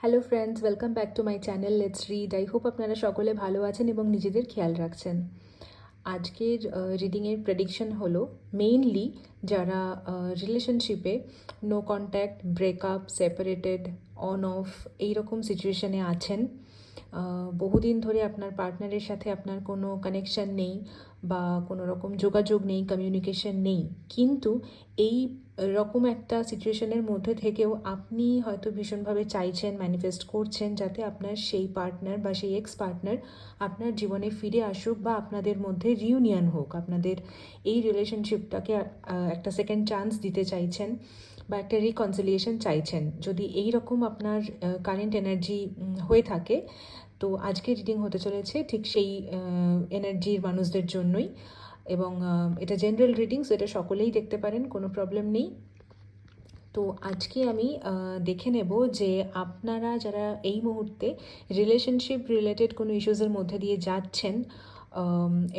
Hello friends, welcome back to my channel let's read. I hope আপনারা সকলে ভালো আছেন এবং নিজেদের খেয়াল রাখছেন। আজকের রিডিংয়ের প্রেডিকশন হলো মেইনলি যারা রিলেশনশিপে no contact, breakup, separated, on off এইরকম সিচুয়েশনে আছেন, বহুদিন ধরে আপনার পার্টনারের সাথে আপনার কোনো কানেকশন নেই বা কোনো রকম যোগাযোগ নেই, কমিউনিকেশন নেই, কিন্তু এই রকম একটা সিচুয়েশনের মধ্যে থেকেও আপনি হয়তো ভীষণভাবে চাইছেন, ম্যানিফেস্ট করছেন যাতে আপনার সেই পার্টনার বা সেই এক্স পার্টনার আপনার জীবনে ফিরে আসুক বা আপনাদের মধ্যে রিউনিয়ন হোক, আপনাদের এই রিলেশনশিপটাকে একটা সেকেন্ড চান্স দিতে চাইছেন বা একটা রিকনসিলিয়েশন চাইছেন। যদি এই রকম আপনার কারেন্ট এনার্জি হয়ে থাকে, তো আজকে রিডিং হতে চলেছে ঠিক সেই এনার্জির মানুষদের জন্যই। এবং এটা জেনারেল রিডিংস, এটা সকলেই দেখতে পারেন, কোনো প্রবলেম নেই। তো আজকে আমি দেখে নেব যে আপনারা যারা এই মুহূর্তে রিলেশনশিপ রিলেটেড কোনো ইস্যুসের মধ্যে দিয়ে যাচ্ছেন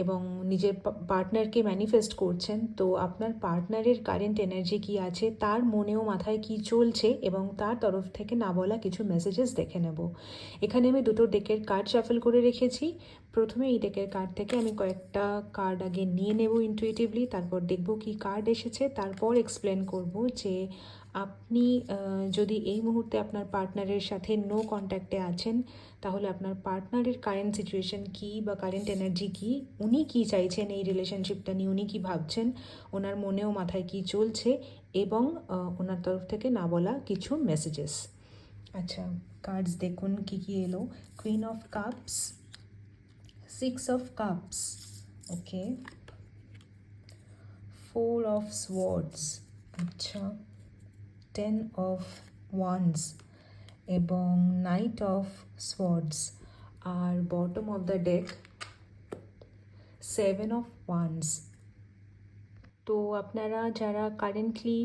এবং নিজের পার্টনারকে ম্যানিফেস্ট করছেন, তো আপনার পার্টনারের কারেন্ট এনার্জি কী আছে, তার মনেও মাথায় কী চলছে এবং তার তরফ থেকে না বলা কিছু মেসেজেস দেখে নেব। এখানে আমি দুটো ডেকের কার্ড শাফল করে রেখেছি। প্রথমে এই ডেকের কার্ড থেকে আমি কয়েকটা কার্ড আগে নিয়ে নেব ইনটুইটিভলি, তারপর দেখব কি কার্ড এসেছে, তারপর এক্সপ্লেন করব যে আপনি যদি এই মুহূর্তে আপনার পার্টনারের সাথে নো কন্ট্যাক্টে আছেন, তাহলে আপনার পার্টনারের কারেন্ট সিচুয়েশন কী বা কারেন্ট এনার্জি কী, উনি কী চাইছেন এই রিলেশনশিপটা নিয়ে, উনি কী ভাবছেন, ওনার মনেও মাথায় কী চলছে, এবং ওনার তরফ থেকে না বলা কিছু মেসেজেস। আচ্ছা, কার্ডস দেখুন কী কী এলো। Queen of cups, 6 of cups, okay, 4 of swords, আচ্ছা, 10 অফ ওয়ান্ডস এবং নাইট অফ সোয়ার্ডস, আর bottom of the deck 7 of wands. তো আপনারা যারা কারেন্টলি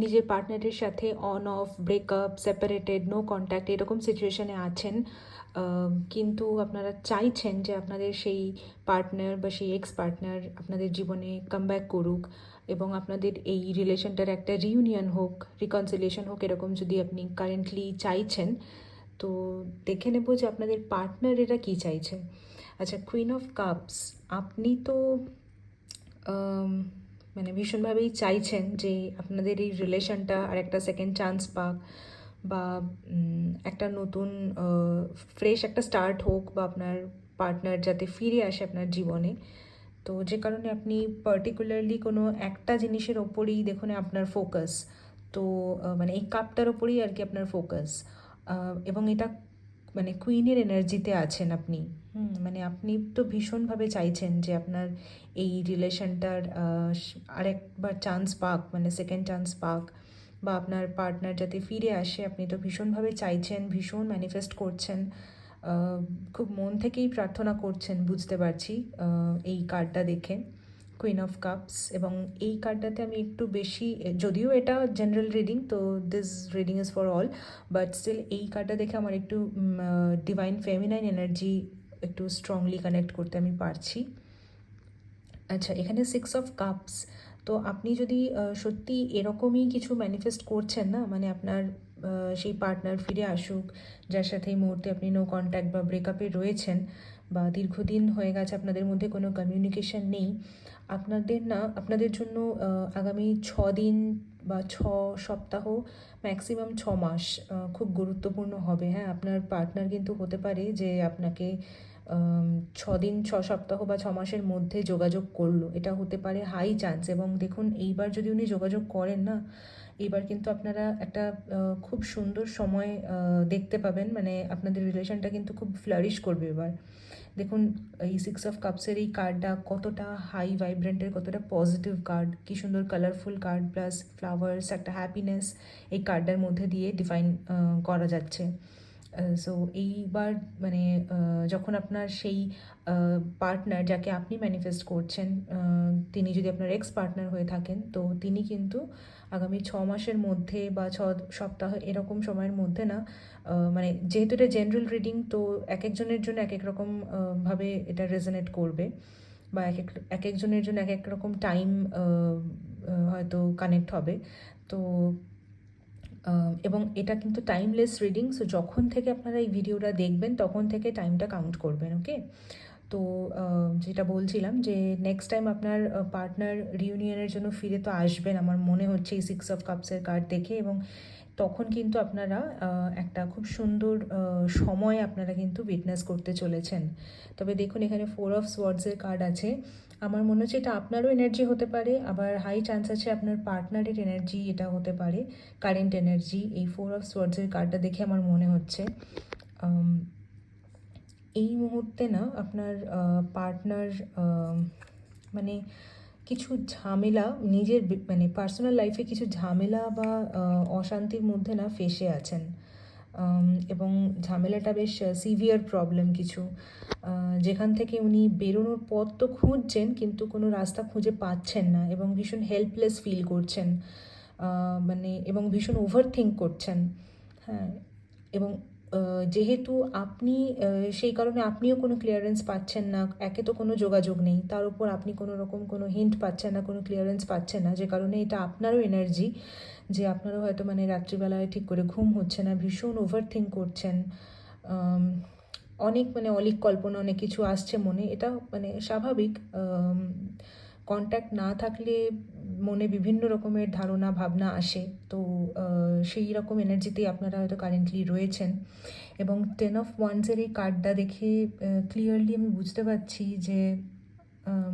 নিজের পার্টনারের সাথে on off, breakup, separated, no contact এরকম সিচুয়েশানে আছেন, কিন্তু আপনারা চাইছেন যে আপনাদের সেই পার্টনার বা সেই এক্স পার্টনার আপনাদের জীবনে কামব্যাক করুক এবং আপনাদের এই রিলেশনটার একটা রিউনিয়ন হোক, রিকনসিলিয়েশন হোক, এরকম যদি আপনি কারেন্টলি চাইছেন, তো দেখে নেব যে আপনাদের পার্টনারেরা কী চাইছে। আচ্ছা, কুইন অফ কাপস, আপনি তো মানে ভীষণভাবেই চাইছেন যে আপনাদের এই রিলেশনটা আর একটা সেকেন্ড চান্স পাক বা একটা নতুন ফ্রেশ একটা স্টার্ট হোক, বা আপনার পার্টনার যাতে ফিরে আসে আপনার জীবনে। তো যে কারণে আপনি পার্টিকুলারলি কোনো একটা জিনিসের ওপরেই দেখুন আপনার ফোকাস, তো মানে এই কাপটার ওপরেই আর কি আপনার ফোকাস, এবং এটা মানে কুইনের এনার্জিতে আছেন আপনি। মানে আপনি তো ভীষণভাবে চাইছেন যে আপনার এই রিলেশনটার আরেকবার চান্স পাক, মানে সেকেন্ড চান্স পাক, বা আপনার পার্টনার যাতে ফিরে আসে, আপনি তো ভীষণভাবে চাইছেন, ভীষণ ম্যানিফেস্ট করছেন, খুব মন থেকেই প্রার্থনা করছেন, বুঝতে পারছি এই কার্ডটা দেখে, কুইন অফ কাপস। এবং এই কার্ডটাতে আমি একটু বেশি, যদিও এটা জেনারেল রিডিং, তো this reading is for all, but still এই কার্ডটা দেখে আমার একটু ডিভাইন ফেমিনাইন এনার্জি একটু স্ট্রংলি কানেক্ট করতে আমি পারছি। আচ্ছা, এখানে 6 অফ কাপস, তো আপনি যদি সত্যি এরকমই কিছু ম্যানিফেস্ট করছেন না, মানে আপনার সেই পার্টনার ফিরে আসুক যার সাথে এই মুহূর্তে আপনি নো কন্ট্যাক্ট বা ব্রেকআপে রয়েছেন, বা দীর্ঘদিন হয়ে গেছে আপনাদের মধ্যে কোনো কমিউনিকেশন নেই, আপনাদের জন্য আগামী 6 দিন বা 6 সপ্তাহ, ম্যাক্সিমাম 6 মাস খুব গুরুত্বপূর্ণ হবে। হ্যাঁ, আপনার পার্টনার কিন্তু হতে পারে যে আপনাকে 6 দিন, 6 সপ্তাহ বা 6 মাসের মধ্যে যোগাযোগ করলো, এটা হতে পারে হাই চান্স। এবং দেখুন, এইবার যদি উনি যোগাযোগ করেন না, এইবার কিন্তু আপনারা একটা খুব সুন্দর সময় দেখতে পাবেন, মানে আপনাদের রিলেশনটা কিন্তু খুব ফ্লারিশ করবে এবার। দেখুন, এই 6 অফ কাপসের এই কার্ডটা কতটা হাই ভাইব্রেন্টের, কতটা পজিটিভ কার্ড, কী সুন্দর কালারফুল কার্ড, প্লাস ফ্লাওয়ার্স, একটা হ্যাপিনেস এই কার্ডটার মধ্যে দিয়ে ডিফাইন করা যাচ্ছে। সো এইবার মানে যখন আপনার সেই পার্টনার যাকে আপনি ম্যানিফেস্ট করছেন, তিনি যদি আপনার এক্স পার্টনার হয়ে থাকেন, তো তিনি কিন্তু আগামী 6 মাসের মধ্যে বা 6 সপ্তাহ এরকম সময়ের মধ্যে না, মানে যেহেতু এটা জেনারেল রিডিং, তো এক একজনের জন্য এক এক রকম ভাবে এটা রেজোনেট করবে, বা এক একজনের জন্য এক এক রকম টাইম হয়তো কানেক্ট হবে। তো এবং এটা কিন্তু টাইমলেস রিডিং, সো যখন থেকে আপনারা এই ভিডিওটা দেখবেন তখন থেকে টাইমটা কাউন্ট করবেন, ওকে? তো যেটা বলছিলাম যে নেক্সট টাইম আপনার পার্টনার রিউনিয়নের জন্য ফিরে তো আসবেন আমার মনে হচ্ছে এই 6 অফ কাপসের কার্ড দেখে, এবং তখন কিন্তু আপনারা একটা খুব সুন্দর সময় আপনারা কিন্তু উইটনেস করতে চলেছেন। তবে দেখুন এখানে 4 অফ সোয়ার্ডসের কার্ড আছে, আমার মনে হচ্ছে এটা আপনারও এনার্জি হতে পারে, আবার হাই চান্স আছে আপনার পার্টনারের এনার্জি এটা হতে পারে, কারেন্ট এনার্জি। এই 4 অফ সোয়ার্ডসের কার্ডটা দেখে আমার মনে হচ্ছে এই মুহূর্তে না আপনার পার্টনার মানে কিছু ঝামেলা নিজের মানে পার্সোনাল লাইফে কিছু ঝামেলা বা অশান্তির মধ্যে না ফেঁসে আছেন, এবং ঝামেলাটা বেশ সিভিয়ার প্রবলেম কিছু, যেখান থেকে উনি বেরোনোর পথ তো খুঁজছেন কিন্তু কোনো রাস্তা খুঁজে পাচ্ছেন না, এবং ভীষণ হেল্পলেস ফিল করছেন, মানে এবং ভীষণ ওভার থিঙ্ক করছেন। হ্যাঁ, এবং যেহেতু আপনি সেই কারণে আপনিও কোনো ক্লিয়ারেন্স পাচ্ছেন না, একে তো কোনো যোগাযোগ নেই, তার উপর আপনি কোনো রকম কোনো হিন্ট পাচ্ছেন না, কোনো ক্লিয়ারেন্স পাচ্ছেন না, যে কারণে এটা আপনারও এনার্জি যে আপনারও হয়তো মানে রাত্রিবেলায় ঠিক করে ঘুম হচ্ছে না, ভীষণ ওভার থিঙ্ক করছেন, অনেক মানে অলিক কল্পনা অনেক কিছু আসছে মনে, এটা মানে স্বাভাবিক। কন্ট্যাক্ট না থাকলে মনে বিভিন্ন রকমের ধারণা ভাবনা আসে, তো সেই রকম এনার্জিতেই আপনারা হয়তো কারেন্টলি রয়েছেন। এবং 10 অফ ওয়ান্সের এই কার্ডটা দেখে ক্লিয়ারলি আমি বুঝতে পারছি যে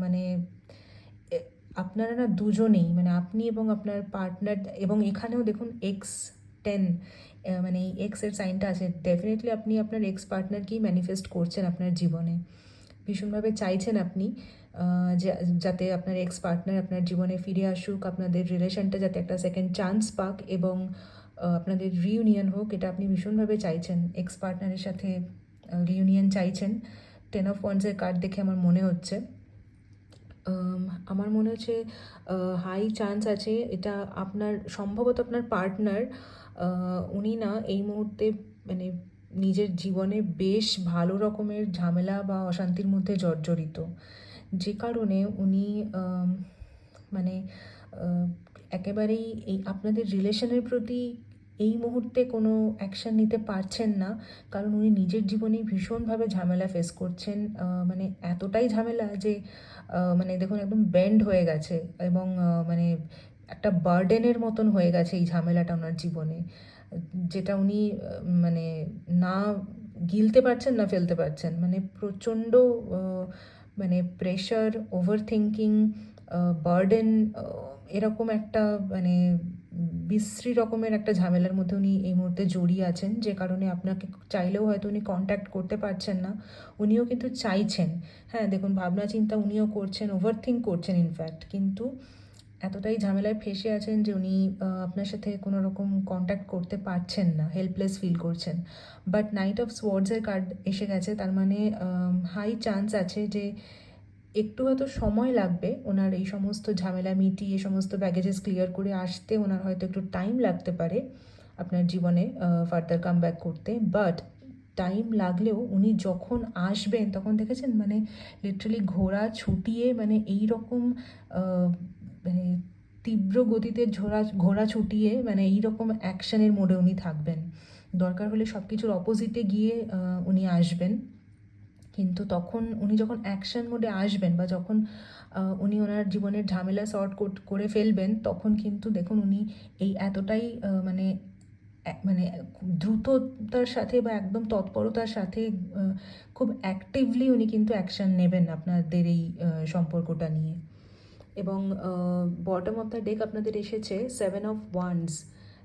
মানে আপনারা না দুজনেই মানে আপনি এবং আপনার পার্টনার, এবং এখানেও দেখুন X10 মানে এই এক্সের সাইনটা আছে, ডেফিনেটলি আপনি আপনার এক্স পার্টনারকেই ম্যানিফেস্ট করছেন আপনার জীবনে, ভীষণভাবে চাইছেন আপনি যাতে আপনার এক্স পার্টনার আপনার জীবনে ফিরে আসুক, আপনাদের রিলেশনটা যাতে একটা সেকেন্ড চান্স পাক এবং আপনাদের রিউনিয়ন হোক, এটা আপনি ভীষণভাবে চাইছেন, এক্স পার্টনারের সাথে রিউনিয়ন চাইছেন। 10 অফ ওয়ান্সের কার্ড দেখে আমার মনে হচ্ছে আমার মনে হচ্ছে হাই চান্স আছে এটা আপনার সম্ভবত আপনার পার্টনার উনি না এই মুহূর্তে মানে নিজের জীবনে বেশ ভালো রকমের ঝামেলা বা অশান্তির মধ্যে জর্জরিত, যে কারণে উনি মানে একেবারেই এই আপনাদের রিলেশনের প্রতি এই মুহূর্তে কোনো অ্যাকশান নিতে পারছেন না, কারণ উনি নিজের জীবনেই ভীষণভাবে ঝামেলা ফেস করছেন, মানে এতটাই ঝামেলা যে মানে দেখুন একদম বেন্ড হয়ে গেছে, এবং মানে একটা বার্ডেনের মতন হয়ে গেছে এই ঝামেলাটা ওনার জীবনে, যেটা উনি মানে না গিলতে পারছেন না ফেলতে পারছেন, মানে প্রচণ্ড মানে প্রেশার, ওভার থিঙ্কিং, বার্ডেন, এরকম একটা মানে বিশ্রী রকমের একটা ঝামেলার মধ্যে উনি এই মুহূর্তে জড়িয়ে আছেন, যে কারণে আপনাকে চাইলেও হয়তো উনি কন্ট্যাক্ট করতে পারছেন না, উনিও কিন্তু চাইছেন। হ্যাঁ, দেখুন ভাবনা চিন্তা উনিও করছেন, ওভার থিঙ্ক করছেন ইনফ্যাক্ট, কিন্তু এতটাই ঝামেলায় ফেসে আছেন যে উনি আপনার সাথে কোনো রকম কন্ট্যাক্ট করতে পারছেন না, হেল্পলেস ফিল করছেন। বাট নাইট অফ সোয়ার্ডসের কার্ড এসে গেছে, তার মানে হাই চান্স আছে যে একটু হয়তো সময় লাগবে ওনার এই সমস্ত ঝামেলা মিটিয়ে সমস্ত ব্যাগেজেস ক্লিয়ার করে আসতে, ওনার হয়তো একটু টাইম লাগতে পারে আপনার জীবনে ফার্দার কাম ব্যাক করতে, বাট টাইম লাগলেও উনি যখন আসবেন তখন দেখেছেন মানে লিটারালি ঘোড়া ছুটিয়ে মানে এই রকম মানে তীব্র গতিতে ঘোড়া ছুটিয়ে মানে এই রকম অ্যাকশানের মোডে উনি থাকবেন, দরকার হলে সব কিছুর অপোজিটে গিয়ে উনি আসবেন, কিন্তু তখন উনি যখন অ্যাকশন মোডে আসবেন বা যখন উনি ওনার জীবনের ঝামেলা সর্ট করে ফেলবেন, তখন কিন্তু দেখুন উনি এই এতটাই মানে মানে খুব দ্রুততার সাথে বা একদম তৎপরতার সাথে খুব অ্যাক্টিভলি উনি কিন্তু অ্যাকশন নেবেন আপনাদের এই সম্পর্কটা নিয়ে। এবং বটম অফ দ্য ডেক আপনাদের এসেছে 7 অফ ওয়ান্স,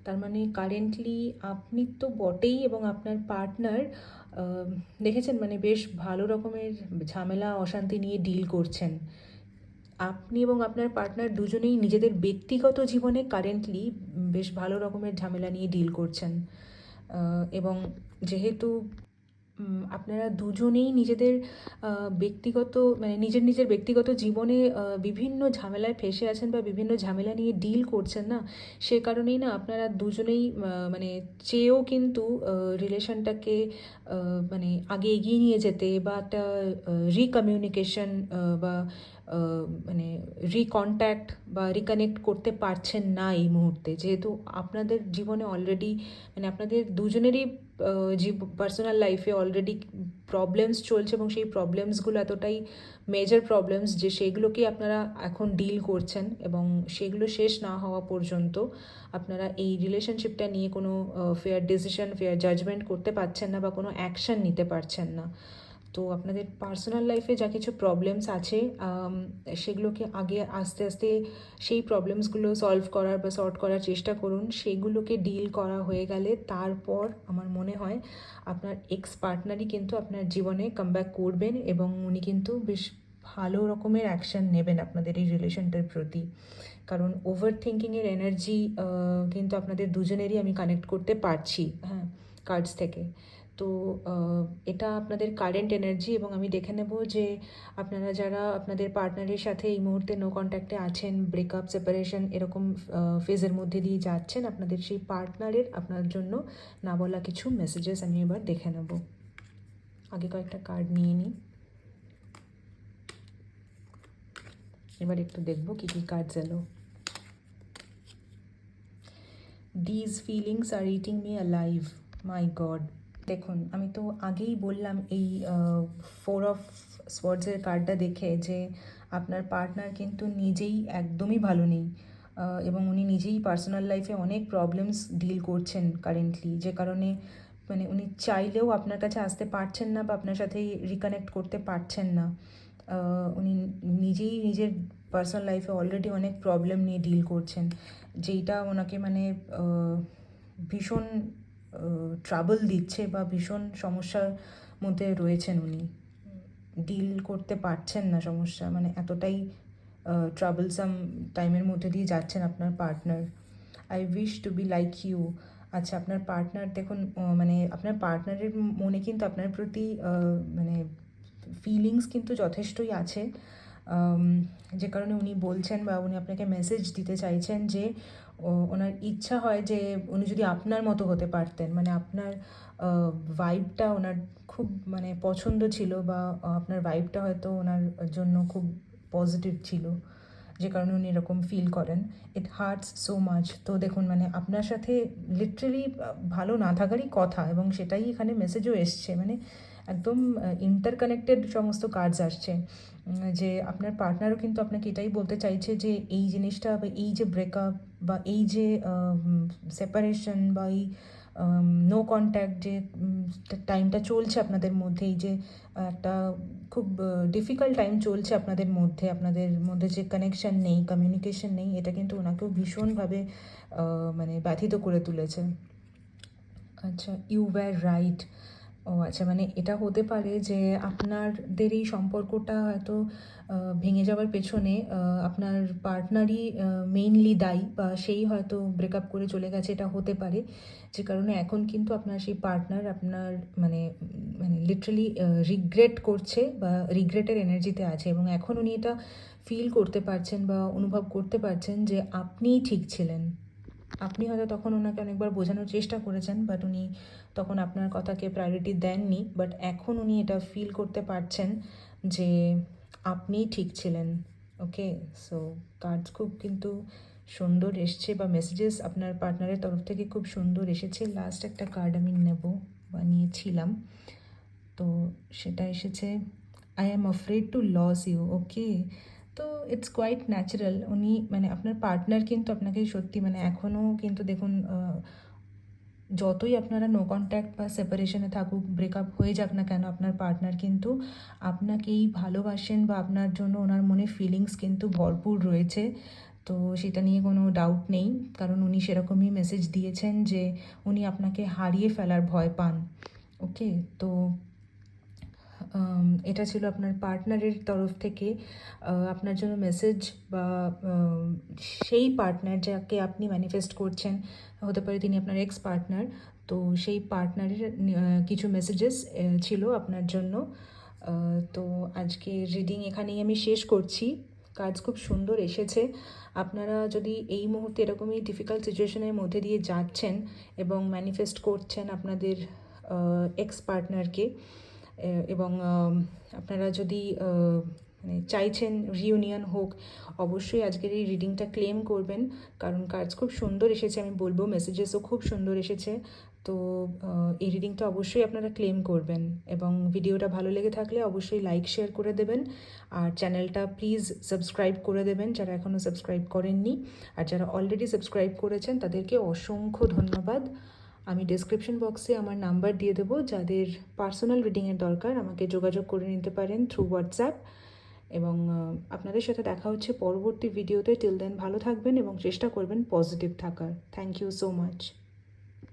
তার মানে কারেন্টলি আপনি তো বটেই এবং আপনার পার্টনার দেখেছেন মানে বেশ ভালো রকমের ঝামেলা অশান্তি নিয়ে ডিল করছেন, আপনি এবং আপনার পার্টনার দুজনেই নিজেদের ব্যক্তিগত জীবনে কারেন্টলি বেশ ভালো রকমের ঝামেলা নিয়ে ডিল করছেন, এবং যেহেতু আপনারা দুজনেই নিজেদের ব্যক্তিগত মানে নিজের ব্যক্তিগত জীবনে বিভিন্ন ঝামেলায় ফেঁসে আছেন বা বিভিন্ন ঝামেলা নিয়ে ডিল করছেন না, সে কারণেই না আপনারা দুজনেই মানে চেয়েও কিন্তু রিলেশনটাকে মানে আগে এগিয়ে নিয়ে যেতে বা একটা রিকমিউনিকেশন বা মানে রিকন্ট্যাক্ট বা রিকানেক্ট করতে পারছেন না এই মুহূর্তে, যেহেতু আপনাদের জীবনে অলরেডি মানে আপনাদের দুজনেরই পার্সোনাল লাইফে অলরেডি প্রবলেমস চলছে, এবং সেই প্রবলেমসগুলো এতটাই মেজর প্রবলেমস যে সেগুলোকেই আপনারা এখন ডিল করছেন, এবং সেগুলো শেষ না হওয়া পর্যন্ত আপনারা এই রিলেশনশিপটা নিয়ে কোনো ফেয়ার ডিসিশন, ফেয়ার জাজমেন্ট করতে পারছেন না বা কোনো অ্যাকশন নিতে পারছেন না। তো আপনাদের পার্সোনাল লাইফে যা কিছু প্রবলেমস আছে সেগুলোকে আগে আস্তে আস্তে সেই প্রবলেমসগুলো সলভ করার বা সর্ট করার চেষ্টা করুন। সেগুলোকে ডিল করা হয়ে গেলে তারপর আমার মনে হয় আপনার এক্স পার্টনারই কিন্তু আপনার জীবনে কামব্যাক করবেন, এবং উনি কিন্তু বেশ ভালো রকমের অ্যাকশন নেবেন আপনাদের এই রিলেশনটার প্রতি। কারণ ওভার থিঙ্কিংয়ের এনার্জি কিন্তু আপনাদের দুজনেরই আমি কানেক্ট করতে পারছি, হ্যাঁ, কার্ডস থেকে। তো এটা আপনাদের কারেন্ট এনার্জি, এবং আমি দেখে নেব যে আপনারা যারা আপনাদের পার্টনারের সাথে এই মুহূর্তে নো কন্ট্যাক্টে আছেন, ব্রেকআপ, সেপারেশন এরকম ফেজের মধ্যে দিয়ে যাচ্ছেন, আপনাদের সেই পার্টনারের আপনার জন্য না বলা কিছু মেসেজেস আমি এবার দেখে নেব। আগে কয়েকটা কার্ড নিয়ে নিই, এবার একটু দেখবো কী কী কার্ডস এলো। These feelings are eating me alive, my god. দেখুন, আমি তো আগেই বললাম এই 4 অফ সোয়ার্ডসের কার্ডটা দেখে যে আপনার পার্টনার কিন্তু নিজেই একদমই ভালো নেই, এবং উনি নিজেই পার্সোনাল লাইফে অনেক প্রবলেমস ডিল করছেন কারেন্টলি, যে কারণে মানে উনি চাইলেও আপনার কাছে আসতে পারছেন না বা আপনার সাথে রিকানেক্ট করতে পারছেন না। উনি নিজেই নিজের পার্সোনাল লাইফে অলরেডি অনেক প্রবলেম নিয়ে ডিল করছেন, যেইটা ওনাকে মানে ভীষণ ট্রাবল দিচ্ছে বা ভীষণ সমস্যার মধ্যে রয়েছেন উনি, ডিল করতে পারছেন না সমস্যা, মানে এতটাই ট্রাবলসাম টাইমের মধ্যে দিয়ে যাচ্ছেন আপনার partner. I wish to be like you. আচ্ছা, আপনার পার্টনার দেখুন মানে আপনার পার্টনারের মনে কিন্তু আপনার প্রতি মানে ফিলিংস কিন্তু যথেষ্টই আছে, যে কারণে উনি বলছেন বা উনি আপনাকে মেসেজ দিতে চাইছেন যে ওনার ইচ্ছা হয় যে উনি যদি আপনার মতো হতে পারতেন, মানে আপনার ভাইবটা ওনার খুব মানে পছন্দ ছিল, বা আপনার ভাইবটা হয়তো ওনার জন্য খুব পজিটিভ ছিল, যে কারণে উনি এরকম ফিল করেন। It hurts so much. তো দেখুন, মানে আপনার সাথে লিটারেলি ভালো না থাকারই কথা, এবং সেটাই এখানে মেসেজও এসছে, মানে একদম ইন্টারকানেক্টেড সমস্ত কার্ডস আসছে, যে আপনার পার্টনারও কিন্তু আপনাকে এটাই বলতে চাইছে যে এই জিনিসটা বা এই যে ব্রেকআপ বা এই যে সেপারেশন বা এই নো কন্ট্যাক্ট যে টাইমটা চলছে আপনাদের মধ্যে, এই যে একটা খুব ডিফিকাল্ট টাইম চলছে আপনাদের মধ্যে যে কানেকশন নেই, কমিউনিকেশন নেই, এটা কিন্তু ওনাকেও ভীষণভাবে মানে ব্যথিত করে তুলেছে। আচ্ছা, ইউ ওয়্যার রাইট। ও আচ্ছা, মানে এটা হতে পারে যে আপনাদের এই সম্পর্কটা হয়তো ভেঙে যাওয়ার পেছনে আপনার পার্টনারই মেইনলি দায়ী, বা সেই হয়তো ব্রেকআপ করে চলে গেছে, এটা হতে পারে, যে কারণে এখন কিন্তু আপনার সেই পার্টনার আপনার মানে মানে লিটারালি রিগ্রেট করছে বা রিগ্রেটের এনার্জিতে আছে, এবং এখন উনি এটা ফিল করতে পারছেন বা অনুভব করতে পারছেন যে আপনিই ঠিক ছিলেন। আপনি হয়তো তখন ওনাকে অনেকবার বোঝানোর চেষ্টা করেছেন, বাট উনি তখন আপনার কথাকে প্রায়োরিটি দেননি, বাট এখন উনি এটা ফিল করতে পারছেন যে আপনিই ঠিক ছিলেন। ওকে, সো কার্ডস খুব কিন্তু সুন্দর এসছে, বা মেসেজেস আপনার পার্টনারের তরফ থেকে খুব সুন্দর এসেছে। লাস্ট একটা কার্ড আমি নেব বা নিয়েছিলাম, তো সেটা এসেছে I am afraid to lose you. Okay, তো ইটস কোয়াইট ন্যাচারাল। উনি মানে আপনার পার্টনার কিন্তু আপনাকে সত্যি মানে এখনও কিন্তু দেখুন, যতই আপনারা নো কন্ট্যাক্ট বা সেপারেশনে থাকুক, ব্রেকআপ হয়ে যাক না কেন, আপনার পার্টনার কিন্তু আপনাকেই ভালোবাসেন, বা আপনার জন্য ওনার মনে ফিলিংস কিন্তু ভরপুর রয়েছে। তো সেটা নিয়ে কোনো ডাউট নেই, কারণ উনি সেরকমই মেসেজ দিয়েছেন যে উনি আপনাকে হারিয়ে ফেলার ভয় পান। ওকে, তো এটা ছিল আপনার পার্টনারের তরফ থেকে আপনার জন্য মেসেজ, বা সেই পার্টনার যাকে আপনি ম্যানিফেস্ট করছেন, হতে পারে তিনি আপনার এক্স পার্টনার, তো সেই পার্টনারের কিছু মেসেজেস ছিল আপনার জন্য। তো আজকে রিডিং এখানেই আমি শেষ করছি। কাজ খুব সুন্দর এসেছে। আপনারা যদি এই মুহূর্তে এরকমই ডিফিকাল্ট সিচুয়েশনের মধ্যে দিয়ে যাচ্ছেন এবং ম্যানিফেস্ট করছেন আপনাদের এক্স পার্টনারকে, এবং আপনারা যদি মানে চাইছেন রিউনিয়ন হোক, অবশ্যই আজকের এই রিডিংটা ক্লেম করবেন, কারণ কার্ডস খুব সুন্দর এসেছে, আমি বলবো মেসেজেসও খুব সুন্দর এসেছে। তো এই রিডিংটা অবশ্যই আপনারা ক্লেম করবেন, এবং ভিডিওটা ভালো লেগে থাকলে অবশ্যই লাইক শেয়ার করে দেবেন, আর চ্যানেলটা প্লিজ সাবস্ক্রাইব করে দেবেন যারা এখনও সাবস্ক্রাইব করেননি, আর যারা অলরেডি সাবস্ক্রাইব করেছেন তাদেরকে অসংখ্য ধন্যবাদ। আমি ডেসক্রিপশন বক্সে আমার নাম্বার দিয়ে দেবো, যাদের পার্সোনাল রিডিংয়ের দরকার আমাকে যোগাযোগ করে নিতে পারেন থ্রু হোয়াটসঅ্যাপ। এবং আপনাদের সাথে দেখা হচ্ছে পরবর্তী ভিডিওতে। টিল দেন ভালো থাকবেন এবং চেষ্টা করবেন পজিটিভ থাকার। Thank you so much.